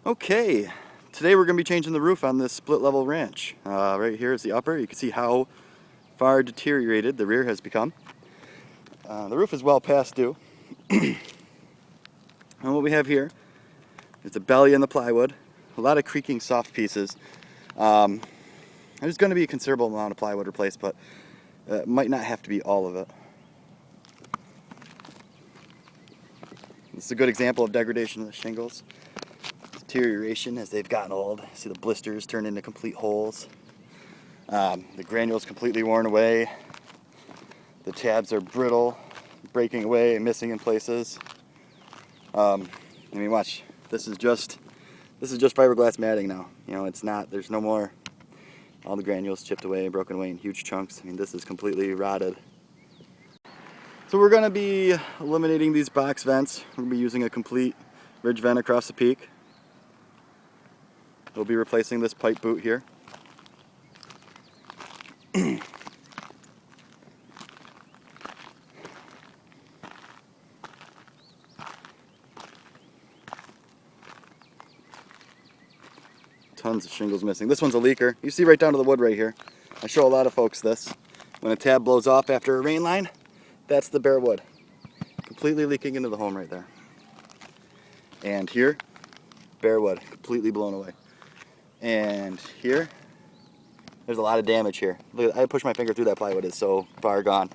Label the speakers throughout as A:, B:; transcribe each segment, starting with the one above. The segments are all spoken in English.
A: Okay, today we're going to be changing the roof on this split level ranch. Right here is the upper. You can see how far deteriorated the rear has become. The roof is well past due. And what we have here is the belly and the plywood, a lot of creaking soft pieces. There's going to be a considerable amount of plywood replaced, but it might not have to be all of it. This is a good example of degradation of the shingles. Deterioration as they've gotten old. See the blisters turn into complete holes. The granules completely worn away. The tabs are brittle, breaking away and missing in places. I mean, watch. This is just fiberglass matting now. You know, it's not. There's no more. All the granules chipped away and broken away in huge chunks. I mean, this is completely rotted. So we're going to be eliminating these box vents. We're going to be using a complete ridge vent across the peak. We'll be replacing this pipe boot here. Tons of shingles missing. This one's a leaker. You see right down to the wood right here. I show a lot of folks this. When a tab blows off after a rain line, that's the bare wood. Completely leaking into the home right there. And here, bare wood, completely blown away. And here, there's a lot of damage here. Look, I push my finger through that plywood, it's so far gone.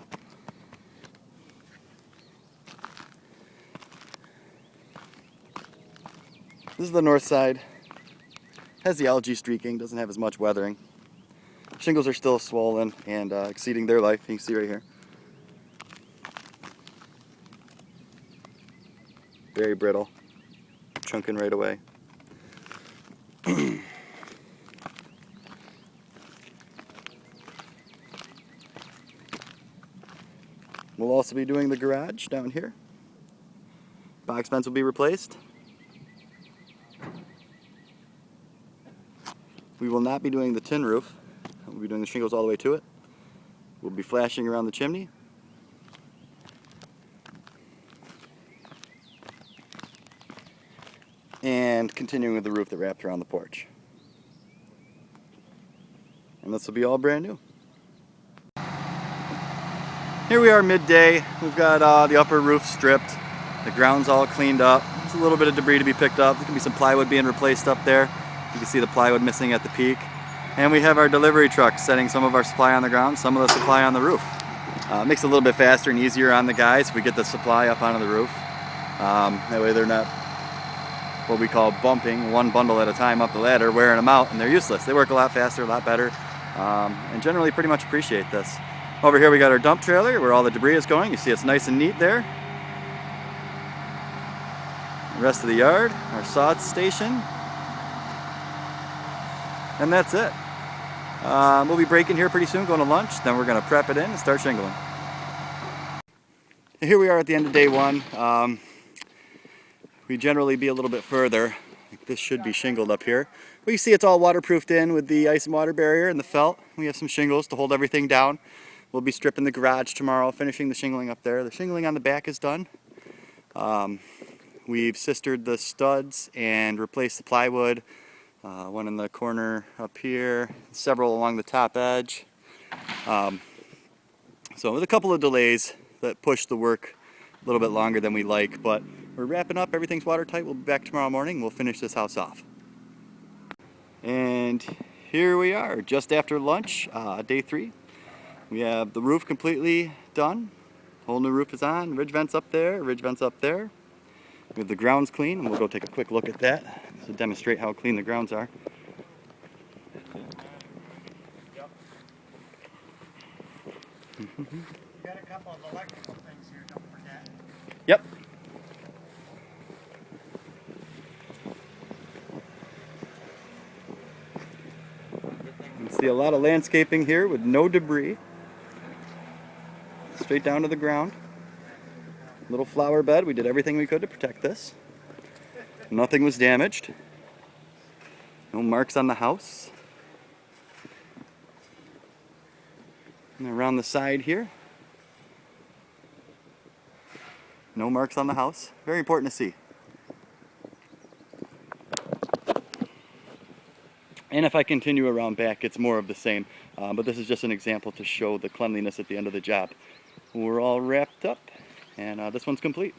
A: This is the north side. Has the algae streaking, doesn't have as much weathering. Shingles are still swollen and exceeding their life, you can see right here. Very brittle, chunking right away. We'll also be doing the garage down here. Box vents will be replaced. We will not be doing the tin roof. We'll be doing the shingles all the way to it. We'll be flashing around the chimney. And continuing with the roof that wrapped around the porch. And this will be all brand new. Here we are midday. We've got the upper roof stripped. The ground's all cleaned up. There's a little bit of debris to be picked up. There can be some plywood being replaced up there. You can see the plywood missing at the peak. And we have our delivery truck setting some of our supply on the ground, some of the supply on the roof. It makes it a little bit faster and easier on the guys if we get the supply up onto the roof. That way they're not what we call bumping one bundle at a time up the ladder, wearing them out, and they're useless. They work a lot faster, a lot better, and generally pretty much appreciate this. Over here we got our dump trailer where all the debris is going. You see it's nice and neat there. The rest of the yard, our sod station. And that's it. We'll be breaking here pretty soon, going to lunch. Then we're going to prep it in and start shingling. Here we are at the end of day one. We generally be a little bit further. This should be shingled up here. But you see it's all waterproofed in with the ice and water barrier and the felt. We have some shingles to hold everything down. We'll be stripping the garage tomorrow, finishing the shingling up there. The shingling on the back is done. We've sistered the studs and replaced the plywood. One in the corner up here, several along the top edge. So with a couple of delays that pushed the work a little bit longer than we like, but we're wrapping up, everything's watertight. We'll be back tomorrow morning, we'll finish this house off. And here we are, just after lunch, day 3. We have the roof completely done. Whole new roof is on, ridge vents up there, ridge vents up there. We have the grounds clean, and we'll go take a quick look at that to demonstrate how clean the grounds are.
B: You got a couple of electrical things here, don't forget.
A: Yep. You can see a lot of landscaping here with no debris. Straight down to the ground. Little flower bed. We did everything we could to protect this. Nothing was damaged. No marks on the house. And around the side here, no marks on the house. Very important to see. And if I continue around back, it's more of the same. But this is just an example to show the cleanliness at the end of the job. We're all wrapped up, and this one's complete.